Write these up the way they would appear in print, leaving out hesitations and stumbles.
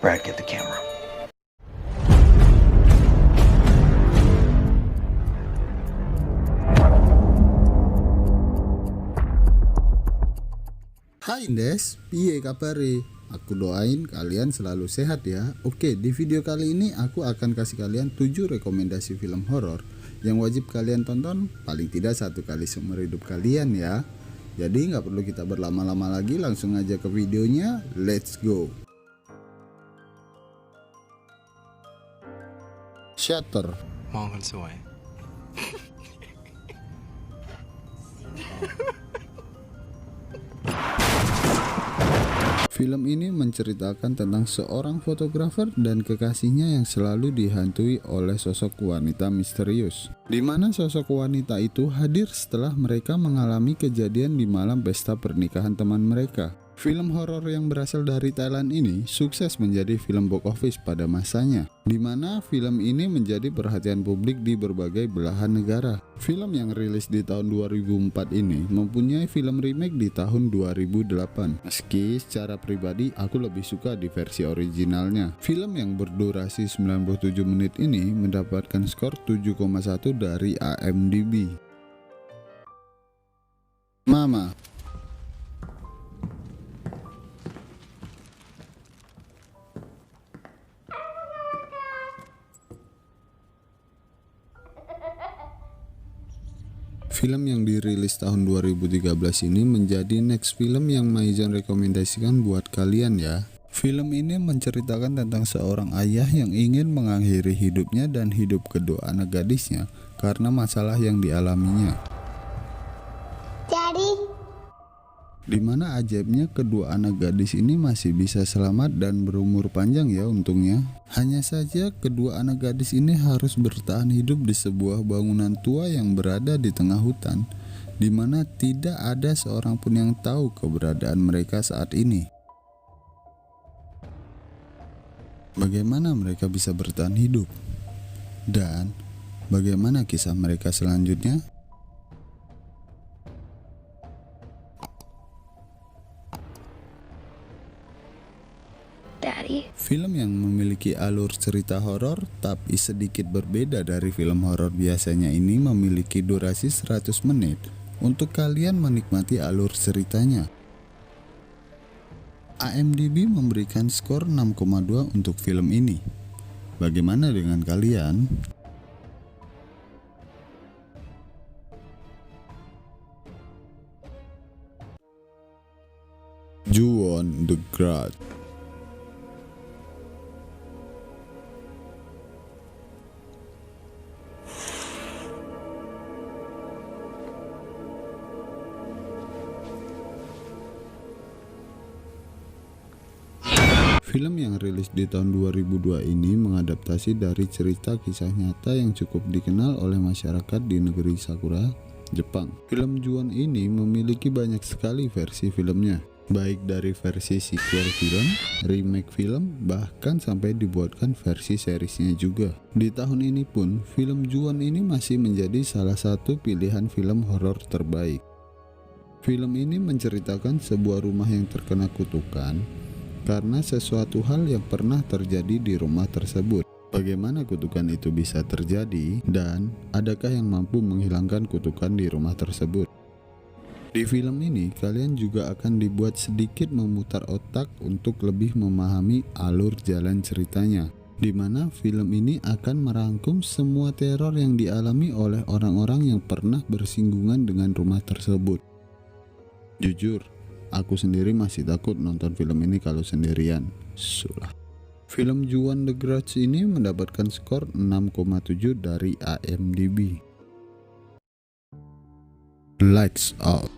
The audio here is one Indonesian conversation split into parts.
Brad, get the camera. Hai Indes, piye kabare? Aku doain kalian selalu sehat ya. Oke, di video kali ini aku akan kasih kalian 7 rekomendasi film horor yang wajib kalian tonton paling tidak 1 kali seumur hidup kalian ya. Jadi nggak perlu kita berlama-lama lagi, langsung aja ke videonya. Let's go. Shutter. มองคนสวย Film ini menceritakan tentang seorang fotografer dan kekasihnya yang selalu dihantui oleh sosok wanita misterius, di mana sosok wanita itu hadir setelah mereka mengalami kejadian di malam pesta pernikahan teman mereka. Film horor yang berasal dari Thailand ini sukses menjadi film box office pada masanya, di mana film ini menjadi perhatian publik di berbagai belahan negara. Film yang rilis di tahun 2004 ini mempunyai film remake di tahun 2008. Meski secara pribadi aku lebih suka di versi originalnya. Film yang berdurasi 97 menit ini mendapatkan skor 7,1 dari IMDb. Mama. Film yang dirilis tahun 2013 ini menjadi next film yang Maizan rekomendasikan buat kalian ya. Film ini menceritakan tentang seorang ayah yang ingin mengakhiri hidupnya dan hidup kedua anak gadisnya karena masalah yang dialaminya. Di mana ajaibnya kedua anak gadis ini masih bisa selamat dan berumur panjang ya untungnya. Hanya saja kedua anak gadis ini harus bertahan hidup di sebuah bangunan tua yang berada di tengah hutan, di mana tidak ada seorang pun yang tahu keberadaan mereka saat ini. Bagaimana mereka bisa bertahan hidup? Dan bagaimana kisah mereka selanjutnya? Film yang memiliki alur cerita horor tapi sedikit berbeda dari film horor biasanya ini memiliki durasi 100 menit untuk kalian menikmati alur ceritanya. IMDb memberikan skor 6,2 untuk film ini. Bagaimana dengan kalian? Ju-won The Grudge. Film yang rilis di tahun 2002 ini mengadaptasi dari cerita kisah nyata yang cukup dikenal oleh masyarakat di negeri Sakura, Jepang. Film Ju-won ini memiliki banyak sekali versi filmnya, baik dari versi sequel film, remake film, bahkan sampai dibuatkan versi seriesnya juga. Di tahun ini pun, film Ju-won ini masih menjadi salah satu pilihan film horor terbaik. Film ini menceritakan sebuah rumah yang terkena kutukan karena sesuatu hal yang pernah terjadi di rumah tersebut. Bagaimana kutukan itu bisa terjadi dan adakah yang mampu menghilangkan kutukan di rumah tersebut? Di film ini kalian juga akan dibuat sedikit memutar otak untuk lebih memahami alur jalan ceritanya, di mana film ini akan merangkum semua teror yang dialami oleh orang-orang yang pernah bersinggungan dengan rumah tersebut. Jujur, aku sendiri masih takut nonton film ini kalau sendirian. Sulah. Film Ju-won The Grudge ini mendapatkan skor 6,7 dari IMDb. Lights Out.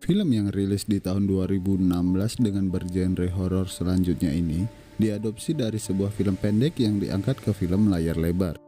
Film yang rilis di tahun 2016 dengan bergenre horor selanjutnya ini diadopsi dari sebuah film pendek yang diangkat ke film layar lebar.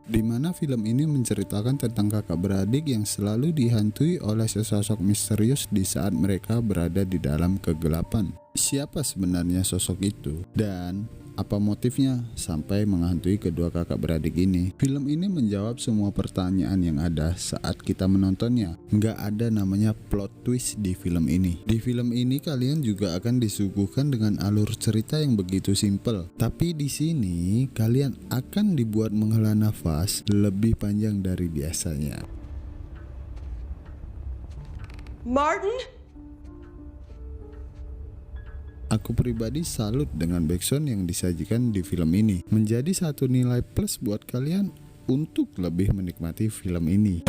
Di mana mana film ini menceritakan tentang kakak beradik yang selalu dihantui oleh sesosok misterius di saat mereka berada di dalam kegelapan. Siapa sebenarnya sosok itu? Dan apa motifnya sampai menghantui kedua kakak beradik ini? Film ini menjawab semua pertanyaan yang ada saat kita menontonnya. Nggak ada namanya plot twist di film ini. Di film ini kalian juga akan disuguhkan dengan alur cerita yang begitu simpel. Tapi di sini kalian akan dibuat menghela nafas lebih panjang dari biasanya. Martin? Aku pribadi salut dengan backsound yang disajikan di film ini. Menjadi satu nilai plus buat kalian untuk lebih menikmati film ini.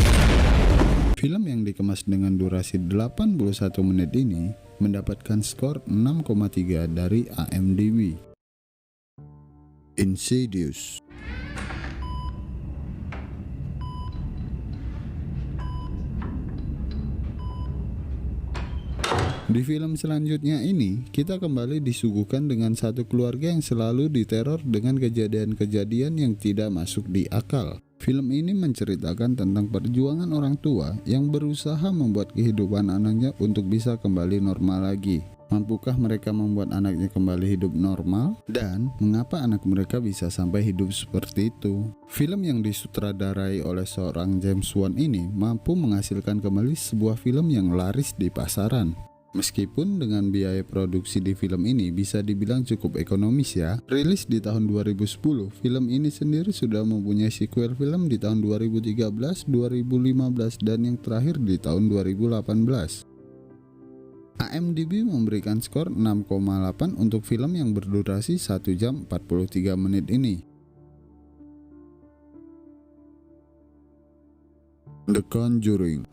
Film yang dikemas dengan durasi 81 menit ini mendapatkan skor 6,3 dari IMDb. Insidious. Di film selanjutnya ini, kita kembali disuguhkan dengan satu keluarga yang selalu diteror dengan kejadian-kejadian yang tidak masuk di akal. Film ini menceritakan tentang perjuangan orang tua yang berusaha membuat kehidupan anaknya untuk bisa kembali normal lagi. Mampukah mereka membuat anaknya kembali hidup normal? Dan mengapa anak mereka bisa sampai hidup seperti itu? Film yang disutradarai oleh seorang James Wan ini mampu menghasilkan kembali sebuah film yang laris di pasaran. Meskipun dengan biaya produksi di film ini bisa dibilang cukup ekonomis ya. Rilis di tahun 2010, film ini sendiri sudah mempunyai sequel film di tahun 2013, 2015, dan yang terakhir di tahun 2018. IMDb memberikan skor 6,8 untuk film yang berdurasi 1 jam 43 menit ini. The Conjuring.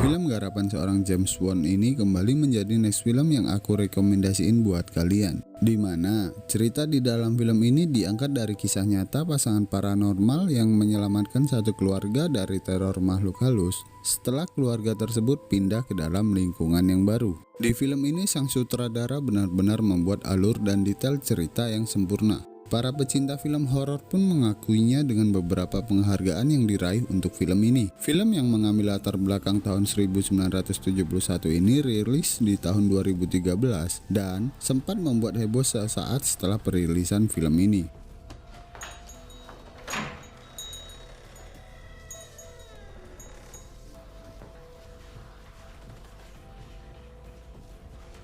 Film garapan seorang James Wan ini kembali menjadi next film yang aku rekomendasiin buat kalian. Dimana cerita di dalam film ini diangkat dari kisah nyata pasangan paranormal yang menyelamatkan satu keluarga dari teror makhluk halus setelah keluarga tersebut pindah ke dalam lingkungan yang baru. Di film ini sang sutradara benar-benar membuat alur dan detail cerita yang sempurna. Para pecinta film horor pun mengakuinya dengan beberapa penghargaan yang diraih untuk film ini. Film yang mengambil latar belakang tahun 1971 ini rilis di tahun 2013 dan sempat membuat heboh sesaat setelah perilisan film ini.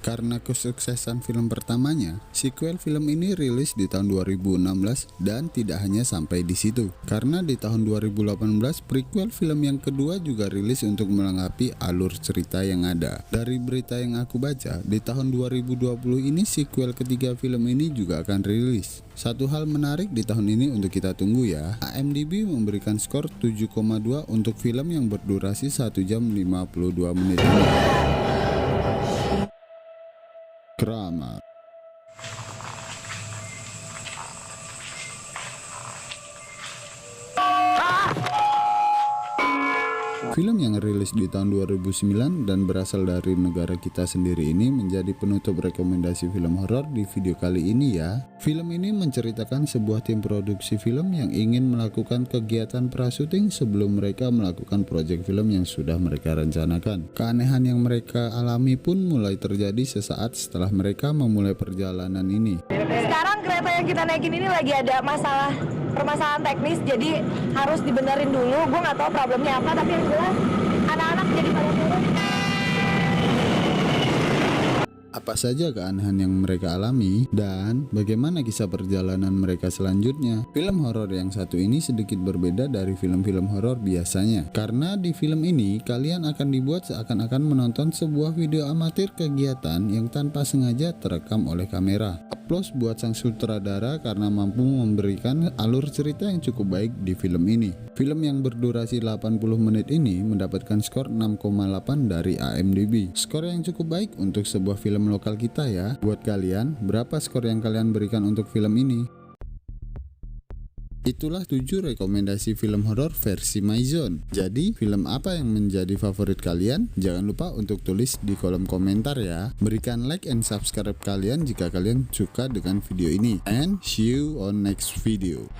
Karena kesuksesan film pertamanya, sequel film ini rilis di tahun 2016 dan tidak hanya sampai di situ. Karena di tahun 2018, prequel film yang kedua juga rilis untuk melengkapi alur cerita yang ada. Dari berita yang aku baca, di tahun 2020 ini sequel ketiga film ini juga akan rilis. Satu hal menarik di tahun ini untuk kita tunggu ya. IMDb memberikan skor 7,2 untuk film yang berdurasi 1 jam 52 menit ini. Kramer. Film yang rilis di tahun 2009 dan berasal dari negara kita sendiri ini menjadi penutup rekomendasi film horor di video kali ini ya. Film ini menceritakan sebuah tim produksi film yang ingin melakukan kegiatan pra-syuting sebelum mereka melakukan proyek film yang sudah mereka rencanakan. Keanehan yang mereka alami pun mulai terjadi sesaat setelah mereka memulai perjalanan ini. Sekarang kereta yang kita naikin ini lagi ada permasalahan teknis, jadi harus dibenerin dulu. Gue nggak tahu problemnya apa, tapi yang jelas anak-anak jadi pada turun. Apa saja keanehan yang mereka alami dan bagaimana kisah perjalanan mereka selanjutnya. Film horor yang satu ini sedikit berbeda dari film-film horor biasanya. Karena di film ini kalian akan dibuat seakan-akan menonton sebuah video amatir kegiatan yang tanpa sengaja terekam oleh kamera. Aplaus buat sang sutradara karena mampu memberikan alur cerita yang cukup baik di film ini. Film yang berdurasi 80 menit ini mendapatkan skor 6,8 dari IMDb. Skor yang cukup baik untuk sebuah film lokal kita ya. Buat kalian, berapa skor yang kalian berikan untuk film ini? Itulah 7 rekomendasi film horor versi MyZone. Jadi, film apa yang menjadi favorit kalian? Jangan lupa untuk tulis di kolom komentar ya. Berikan like and subscribe kalian jika kalian suka dengan video ini. And see you on next video.